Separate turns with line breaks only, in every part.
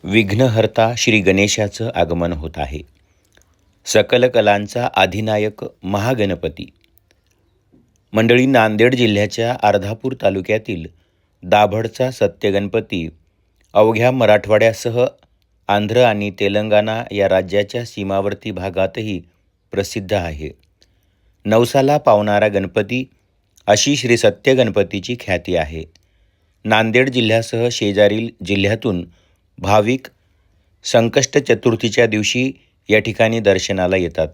विघ्नहर्ता श्री गणेशाचं आगमन होत आहे. सकल कलांचा अधिनायक महागणपती. मंडळी, नांदेड जिल्ह्याच्या अर्धापूर तालुक्यातील दाभडचा सत्यगणपती अवघ्या मराठवाड्यासह आंध्र आणि तेलंगणा या राज्याच्या सीमावर्ती भागातही प्रसिद्ध आहे. नवसाला पावणारा गणपती अशी श्री सत्यगणपतीची ख्याती आहे. नांदेड जिल्ह्यासह शेजारील जिल्ह्यातून भाविक संकष्ट चतुर्थीच्या दिवशी या ठिकाणी दर्शनाला येतात.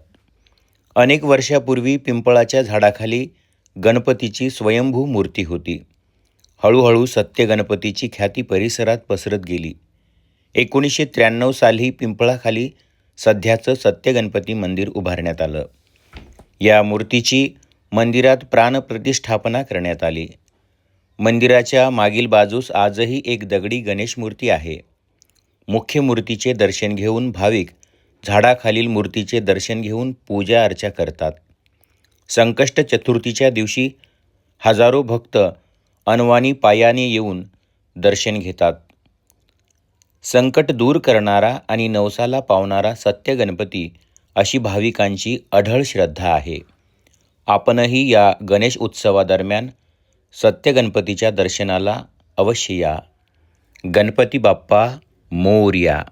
अनेक वर्षापूर्वी पिंपळाच्या झाडाखाली गणपतीची स्वयंभू मूर्ती होती. हळूहळू सत्यगणपतीची ख्याती परिसरात पसरत गेली. 1993 साली पिंपळाखाली सध्याचं सत्यगणपती मंदिर उभारण्यात आलं. या मूर्तीची मंदिरात प्राणप्रतिष्ठापना करण्यात आली. मंदिराच्या मागील बाजूस आजही एक दगडी गणेश मूर्ती आहे. मुख्य मूर्तीचे दर्शन घेऊन भाविक झाडाखालील मूर्तीचे दर्शन घेऊन पूजा अर्चा करतात. संकष्ट चतुर्थीच्या दिवशी हजारो भक्त अनवाणी पायाने येऊन दर्शन घेतात. संकट दूर करणारा आणि नवसाला पावणारा सत्यगणपती अशी भाविकांची अढळ श्रद्धा आहे. आपणही या गणेश उत्सवादरम्यान सत्यगणपतीच्या दर्शनाला अवश्य या. गणपती बाप्पा मोरया.